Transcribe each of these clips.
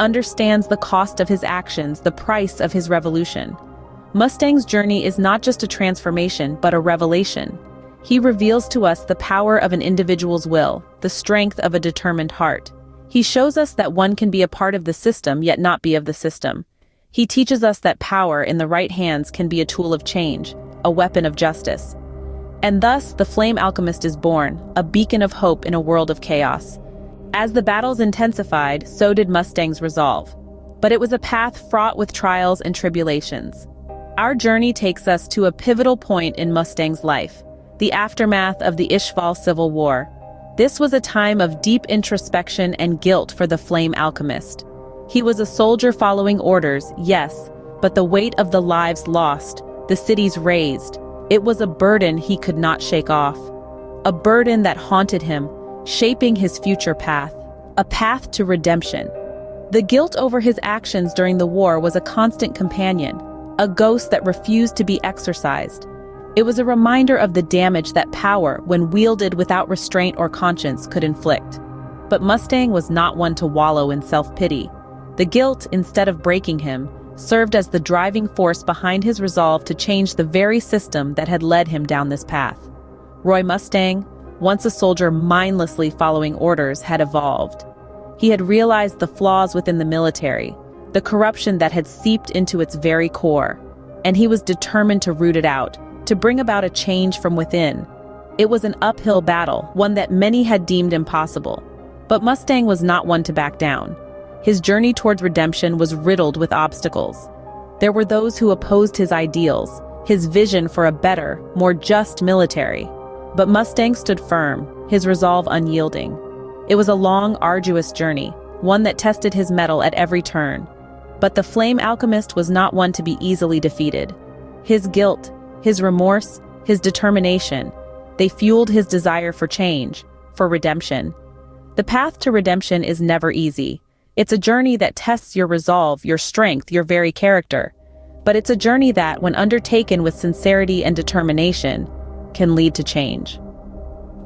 understands the cost of his actions, the price of his revolution. Mustang's journey is not just a transformation, but a revelation. He reveals to us the power of an individual's will, the strength of a determined heart. He shows us that one can be a part of the system yet not be of the system. He teaches us that power in the right hands can be a tool of change, a weapon of justice. And thus, the Flame Alchemist is born, a beacon of hope in a world of chaos. As the battles intensified, so did Mustang's resolve. But it was a path fraught with trials and tribulations. Our journey takes us to a pivotal point in Mustang's life, the aftermath of the Ishval Civil War. This was a time of deep introspection and guilt for the Flame Alchemist. He was a soldier following orders, yes, but the weight of the lives lost, the cities razed, it was a burden he could not shake off. A burden that haunted him, shaping his future path, a path to redemption. The guilt over his actions during the war was a constant companion, a ghost that refused to be exorcised. It was a reminder of the damage that power, when wielded without restraint or conscience, could inflict. But Mustang was not one to wallow in self-pity. The guilt, instead of breaking him, served as the driving force behind his resolve to change the very system that had led him down this path. Roy Mustang, once a soldier mindlessly following orders, had evolved. He had realized the flaws within the military, the corruption that had seeped into its very core, and he was determined to root it out, to bring about a change from within. It was an uphill battle, one that many had deemed impossible. But Mustang was not one to back down. His journey towards redemption was riddled with obstacles. There were those who opposed his ideals, his vision for a better, more just military. But Mustang stood firm, his resolve unyielding. It was a long, arduous journey, one that tested his mettle at every turn. But the Flame Alchemist was not one to be easily defeated. His guilt, his remorse, his determination, they fueled his desire for change, for redemption. The path to redemption is never easy. It's a journey that tests your resolve, your strength, your very character. But it's a journey that, when undertaken with sincerity and determination, can lead to change.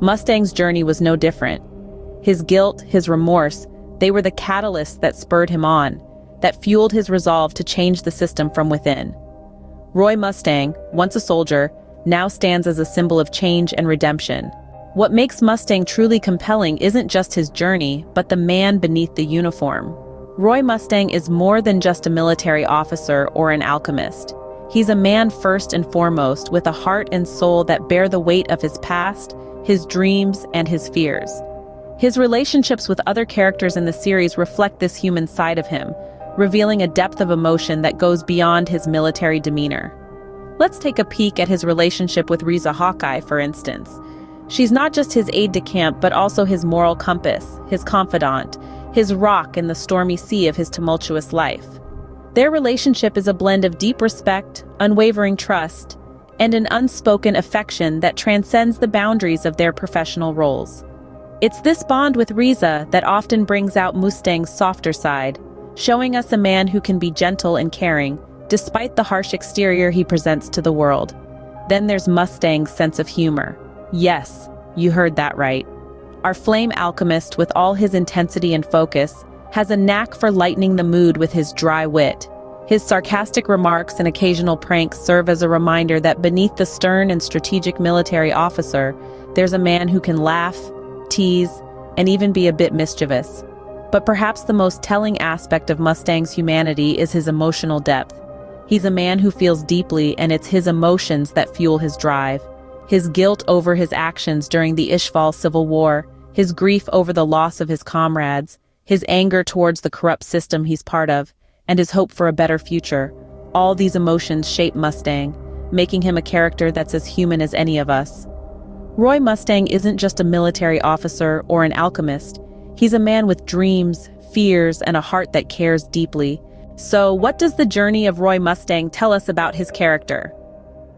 Mustang's journey was no different. His guilt, his remorse, they were the catalysts that spurred him on, that fueled his resolve to change the system from within. Roy Mustang, once a soldier, now stands as a symbol of change and redemption. What makes Mustang truly compelling isn't just his journey, but the man beneath the uniform. Roy Mustang is more than just a military officer or an alchemist. He's a man first and foremost, with a heart and soul that bear the weight of his past, his dreams, and his fears. His relationships with other characters in the series reflect this human side of him, revealing a depth of emotion that goes beyond his military demeanor. Let's take a peek at his relationship with Riza Hawkeye, for instance. She's not just his aide-de-camp, but also his moral compass, his confidant, his rock in the stormy sea of his tumultuous life. Their relationship is a blend of deep respect, unwavering trust, and an unspoken affection that transcends the boundaries of their professional roles. It's this bond with Riza that often brings out Mustang's softer side, showing us a man who can be gentle and caring, despite the harsh exterior he presents to the world. Then there's Mustang's sense of humor. Yes, you heard that right. Our Flame Alchemist, with all his intensity and focus, has a knack for lightening the mood with his dry wit. His sarcastic remarks and occasional pranks serve as a reminder that beneath the stern and strategic military officer, there's a man who can laugh, tease, and even be a bit mischievous. But perhaps the most telling aspect of Mustang's humanity is his emotional depth. He's a man who feels deeply, and it's his emotions that fuel his drive. His guilt over his actions during the Ishval Civil War, his grief over the loss of his comrades, his anger towards the corrupt system he's part of, and his hope for a better future. All these emotions shape Mustang, making him a character that's as human as any of us. Roy Mustang isn't just a military officer or an alchemist. He's a man with dreams, fears, and a heart that cares deeply. So, what does the journey of Roy Mustang tell us about his character?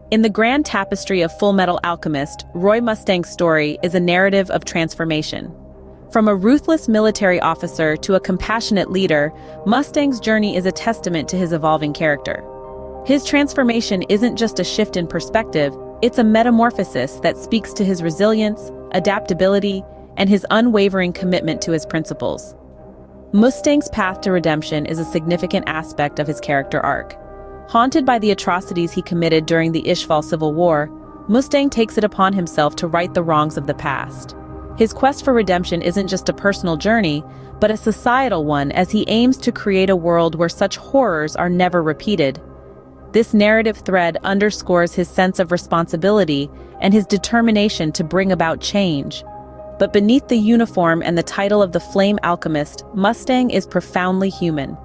In the grand tapestry of Fullmetal Alchemist, Roy Mustang's story is a narrative of transformation. From a ruthless military officer to a compassionate leader, Mustang's journey is a testament to his evolving character. His transformation isn't just a shift in perspective, it's a metamorphosis that speaks to his resilience, adaptability, and his unwavering commitment to his principles. Mustang's path to redemption is a significant aspect of his character arc. Haunted by the atrocities he committed during the Ishval Civil War, Mustang takes it upon himself to right the wrongs of the past. His quest for redemption isn't just a personal journey, but a societal one, as he aims to create a world where such horrors are never repeated. This narrative thread underscores his sense of responsibility and his determination to bring about change. But beneath the uniform and the title of the Flame Alchemist, Mustang is profoundly human.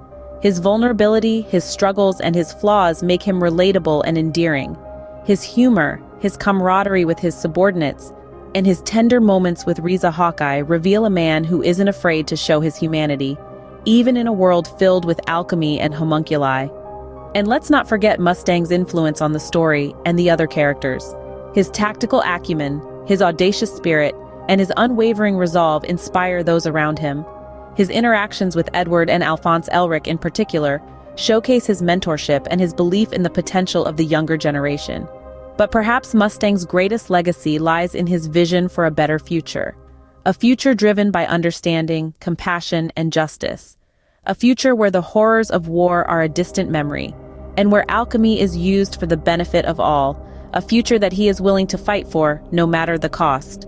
His vulnerability, his struggles, and his flaws make him relatable and endearing. His humor, his camaraderie with his subordinates, and his tender moments with Riza Hawkeye reveal a man who isn't afraid to show his humanity, even in a world filled with alchemy and homunculi. And let's not forget Mustang's influence on the story and the other characters. His tactical acumen, his audacious spirit, and his unwavering resolve inspire those around him. His interactions with Edward and Alphonse Elric in particular showcase his mentorship and his belief in the potential of the younger generation. But perhaps Mustang's greatest legacy lies in his vision for a better future. A future driven by understanding, compassion, and justice. A future where the horrors of war are a distant memory, and where alchemy is used for the benefit of all. A future that he is willing to fight for, no matter the cost.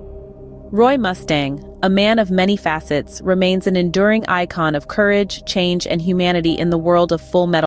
Roy Mustang, a man of many facets, remains an enduring icon of courage, change, and humanity in the world of Fullmetal